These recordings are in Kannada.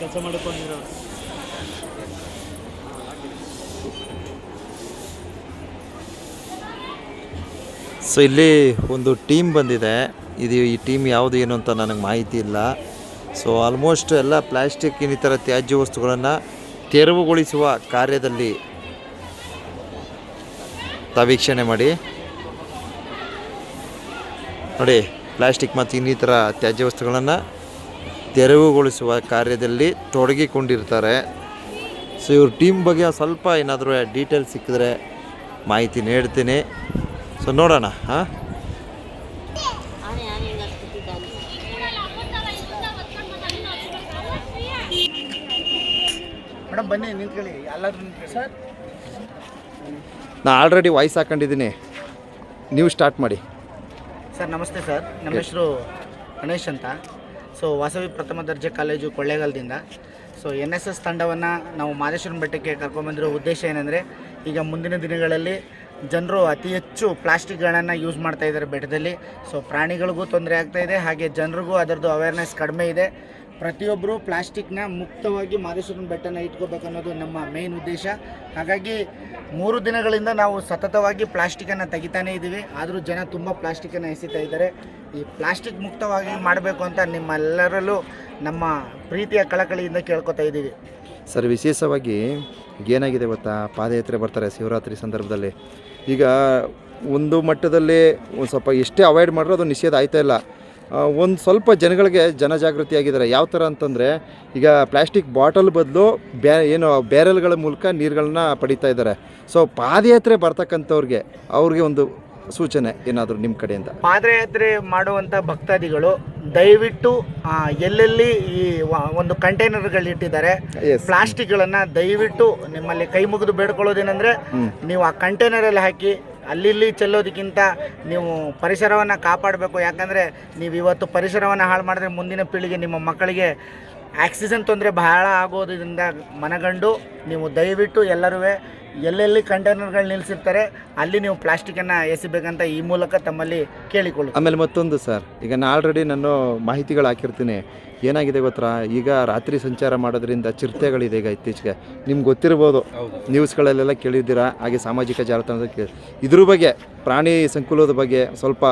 ಕೆಲಸ ಮಾಡಿಕೊಂಡಿರೋ. ಸೊ ಇಲ್ಲಿ ಒಂದು ಟೀಮ್ ಬಂದಿದೆ. ಈ ಟೀಮ್ ಯಾವುದು ಏನು ಅಂತ ನನಗೆ ಮಾಹಿತಿ ಇಲ್ಲ. ಸೊ ಆಲ್ಮೋಸ್ಟ್ ಎಲ್ಲ ಪ್ಲಾಸ್ಟಿಕ್ ಇನ್ನಿತರ ತ್ಯಾಜ್ಯ ವಸ್ತುಗಳನ್ನು ತೆರವುಗೊಳಿಸುವ ಕಾರ್ಯದಲ್ಲಿ ವೀಕ್ಷಣೆ ಮಾಡಿ ನೋಡಿ. ಪ್ಲಾಸ್ಟಿಕ್ ಮತ್ತು ಇನ್ನಿತರ ತ್ಯಾಜ್ಯ ವಸ್ತುಗಳನ್ನು ತೆರವುಗೊಳಿಸುವ ಕಾರ್ಯದಲ್ಲಿ ತೊಡಗಿಕೊಂಡಿರ್ತಾರೆ. ಸೊ ಇವ್ರ ಟೀಮ್ ಬಗ್ಗೆ ಸ್ವಲ್ಪ ಏನಾದರೂ ಡೀಟೇಲ್ಸ್ ಸಿಕ್ಕಿದ್ರೆ ಮಾಹಿತಿ ನೀಡ್ತೀನಿ. ಸೊ ನೋಡೋಣ. ಹಾಂ, ಮೇಡಮ್ ಬನ್ನಿ ನಿಂತ್ಕೊಳ್ಳಿ, ಎಲ್ಲಾದ್ರೂ ನಿಂತ್ಕೊಳ್ಳಿ ಸರ್. ನಾನು ಆಲ್ರೆಡಿ ವಾಯ್ಸ್ ಹಾಕೊಂಡಿದ್ದೀನಿ, ನೀವು ಸ್ಟಾರ್ಟ್ ಮಾಡಿ. ಸರ್ ನಮಸ್ತೆ ಸರ್, ನಮ್ಮ ಹೆಸರು ಗಣೇಶ್ ಅಂತ. ಸೊ ವಾಸವಿ ಪ್ರಥಮ ದರ್ಜೆ ಕಾಲೇಜು ಕೊಳ್ಳೇಗಾಲದಿಂದ. ಸೊ NSS ತಂಡವನ್ನು ನಾವು ಮಾದೇಶ್ವರನ ಬೆಟ್ಟಕ್ಕೆ ಕರ್ಕೊಂಬಂದಿರೋ ಉದ್ದೇಶ ಏನಂದರೆ, ಈಗ ಮುಂದಿನ ದಿನಗಳಲ್ಲಿ ಜನರು ಅತಿ ಹೆಚ್ಚು ಪ್ಲಾಸ್ಟಿಕ್ಗಳನ್ನು ಯೂಸ್ ಮಾಡ್ತಾಯಿದ್ದಾರೆ ಬೆಟ್ಟದಲ್ಲಿ. ಸೊ ಪ್ರಾಣಿಗಳಿಗೂ ತೊಂದರೆ ಆಗ್ತಾಯಿದೆ, ಹಾಗೆ ಜನರಿಗೂ ಅದರದ್ದು ಅವೇರ್ನೆಸ್ ಕಡಿಮೆ ಇದೆ. ಪ್ರತಿಯೊಬ್ಬರು ಪ್ಲಾಸ್ಟಿಕ್ನ ಮುಕ್ತವಾಗಿ ಮಾದೇಶ್ವರನ ಬೆಟ್ಟನ ಇಟ್ಕೋಬೇಕನ್ನೋದು ನಮ್ಮ ಮೇನ್ ಉದ್ದೇಶ. ಹಾಗಾಗಿ 3 ದಿನಗಳಿಂದ ನಾವು ಸತತವಾಗಿ ಪ್ಲಾಸ್ಟಿಕ್ಕನ್ನು ತೆಗಿತಾನೇ ಇದ್ದೀವಿ. ಆದರೂ ಜನ ತುಂಬ ಪ್ಲಾಸ್ಟಿಕ್ಕನ್ನು ಎಸಿತಾ ಇದ್ದಾರೆ. ಈ ಪ್ಲಾಸ್ಟಿಕ್ ಮುಕ್ತವಾಗಿ ಮಾಡಬೇಕು ಅಂತ ನಿಮ್ಮೆಲ್ಲರಲ್ಲೂ ನಮ್ಮ ಪ್ರೀತಿಯ ಕಳಕಳಿಯಿಂದ ಕೇಳ್ಕೊತಾ ಇದ್ದೀವಿ. ಸರ್, ವಿಶೇಷವಾಗಿ ಏನಾಗಿದೆ ಗೊತ್ತಾ, ಪಾದಯಾತ್ರೆ ಬರ್ತಾರೆ ಶಿವರಾತ್ರಿ ಸಂದರ್ಭದಲ್ಲಿ. ಈಗ ಒಂದು ಮಟ್ಟದಲ್ಲಿ ಒಂದು ಸ್ವಲ್ಪ ಎಷ್ಟೇ ಅವಾಯ್ಡ್ ಮಾಡಿದ್ರು ಅದು ನಿಷೇಧ ಆಯ್ತಾ ಇಲ್ಲ. ಒಂದು ಸ್ವಲ್ಪ ಜನಗಳಿಗೆ ಜನಜಾಗೃತಿ ಆಗಿದ್ದಾರೆ. ಯಾವ ಥರ ಅಂತಂದರೆ, ಈಗ ಪ್ಲಾಸ್ಟಿಕ್ ಬಾಟಲ್ ಬದಲು ಬ್ಯಾರೆಲ್ಗಳ ಮೂಲಕ ನೀರುಗಳನ್ನ ಪಡಿತಾ ಇದ್ದಾರೆ. ಸೊ ಪಾದಯಾತ್ರೆ ಬರ್ತಕ್ಕಂಥವ್ರಿಗೆ ಒಂದು ಸೂಚನೆ ಏನಾದರೂ ನಿಮ್ಮ ಕಡೆಯಿಂದ? ಪಾದಯಾತ್ರೆ ಮಾಡುವಂಥ ಭಕ್ತಾದಿಗಳು ದಯವಿಟ್ಟು ಎಲ್ಲೆಲ್ಲಿ ಈ ಒಂದು ಕಂಟೈನರ್ಗಳಿಟ್ಟಿದ್ದಾರೆ ಪ್ಲಾಸ್ಟಿಕ್ಗಳನ್ನು ದಯವಿಟ್ಟು ನಿಮ್ಮಲ್ಲಿ ಕೈ ಮುಗಿದು ಬೇಡ್ಕೊಳ್ಳೋದೇನೆಂದರೆ, ನೀವು ಆ ಕಂಟೈನರಲ್ಲಿ ಹಾಕಿ ಅಲ್ಲಿ ಚೆಲ್ಲೋದಕ್ಕಿಂತ ನೀವು ಪರಿಸರವನ್ನು ಕಾಪಾಡಬೇಕು. ಯಾಕಂದರೆ ನೀವು ಇವತ್ತು ಪರಿಸರವನ್ನು ಹಾಳು ಮಾಡಿದ್ರೆ ಮುಂದಿನ ಪೀಳಿಗೆ ನಿಮ್ಮ ಮಕ್ಕಳಿಗೆ ಆಕ್ಸಿಜನ್ ತೊಂದರೆ ಬಹಳ ಆಗೋದ್ರಿಂದ ಮನಗಂಡು ನೀವು ದಯವಿಟ್ಟು ಎಲ್ಲರೂ ಎಲ್ಲೆಲ್ಲಿ ಕಂಟೈನರ್ಗಳು ನಿಲ್ಲಿಸಿರ್ತಾರೆ ಅಲ್ಲಿ ನೀವು ಪ್ಲಾಸ್ಟಿಕ್ಕನ್ನು ಎಸಿಬೇಕಂತ ಈ ಮೂಲಕ ತಮ್ಮಲ್ಲಿ ಕೇಳಿಕೊಳ್ಳಿ. ಆಮೇಲೆ ಮತ್ತೊಂದು ಸರ್, ಈಗ ನಾನು ಆಲ್ರೆಡಿ ನಾನು ಮಾಹಿತಿಗಳು ಹಾಕಿರ್ತೀನಿ. ಏನಾಗಿದೆ ಗೊತ್ತಾ, ಈಗ ರಾತ್ರಿ ಸಂಚಾರ ಮಾಡೋದ್ರಿಂದ ಚಿರತೆಗಳಿದೆ. ಈಗ ಇತ್ತೀಚೆಗೆ ನಿಮ್ಗೆ ಗೊತ್ತಿರ್ಬೋದು, ನ್ಯೂಸ್ಗಳಲ್ಲೆಲ್ಲ ಕೇಳಿದ್ದೀರಾ, ಹಾಗೆ ಸಾಮಾಜಿಕ ಜಾಲತಾಣದಲ್ಲಿ ಇದ್ರ ಬಗ್ಗೆ ಪ್ರಾಣಿ ಸಂಕುಲದ ಬಗ್ಗೆ ಸ್ವಲ್ಪ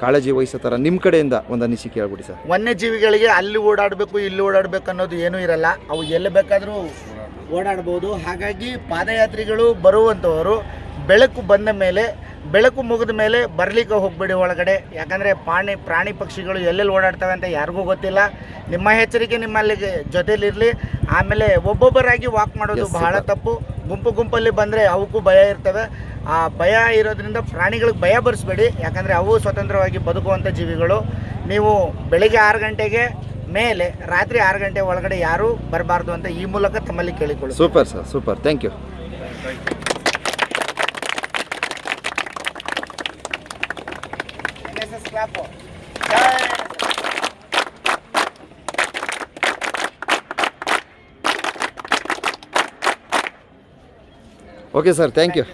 ಕಾಳಜಿ ವಹಿಸೋ ಥರ ನಿಮ್ಮ ಕಡೆಯಿಂದ ಒಂದು ಅನಿಸಿಕೆ ಹೇಳ್ಬಿಡಿ ಸರ್. ವನ್ಯಜೀವಿಗಳಿಗೆ ಅಲ್ಲಿ ಓಡಾಡಬೇಕು ಇಲ್ಲಿ ಓಡಾಡಬೇಕು ಅನ್ನೋದು ಏನೂ ಇರಲ್ಲ, ಅವು ಎಲ್ಲಿ ಬೇಕಾದರೂ ಓಡಾಡ್ಬೋದು. ಹಾಗಾಗಿ ಪಾದಯಾತ್ರಿಗಳು ಬರುವಂಥವರು ಬೆಳಕು ಬಂದ ಮೇಲೆ, ಬೆಳಕು ಮುಗಿದ ಮೇಲೆ ಬರಲಿಕ್ಕೆ ಹೋಗಬೇಡಿ ಒಳಗಡೆ. ಯಾಕಂದರೆ ಪ್ರಾಣಿ ಪಕ್ಷಿಗಳು ಎಲ್ಲೆಲ್ಲಿ ಓಡಾಡ್ತವೆ ಅಂತ ಯಾರಿಗೂ ಗೊತ್ತಿಲ್ಲ. ನಿಮ್ಮ ಎಚ್ಚರಿಕೆ ನಿಮ್ಮಲ್ಲಿ ಜೊತೆಲಿರಲಿ. ಆಮೇಲೆ ಒಬ್ಬೊಬ್ಬರಾಗಿ ವಾಕ್ ಮಾಡೋದು ಬಹಳ ತಪ್ಪು. ಗುಂಪಲ್ಲಿ ಬಂದರೆ ಅವಕ್ಕೂ ಭಯ ಇರ್ತವೆ. ಆ ಭಯ ಇರೋದ್ರಿಂದ ಪ್ರಾಣಿಗಳಿಗೆ ಭಯ ಬರಿಸ್ಬೇಡಿ. ಯಾಕಂದರೆ ಅವು ಸ್ವತಂತ್ರವಾಗಿ ಬದುಕುವಂಥ ಜೀವಿಗಳು. ನೀವು ಬೆಳಿಗ್ಗೆ 6 ಗಂಟೆಗೆ ಮೇಲೆ ರಾತ್ರಿ 6 ಗಂಟೆ ಒಳಗಡೆ ಯಾರೂ ಬರಬಾರ್ದು ಅಂತ ಈ ಮೂಲಕ ತಮ್ಮಲ್ಲಿ ಕೇಳಿಕೊಳ್ಳಿ. Super sir, super, thank you. Okay sir, thank you.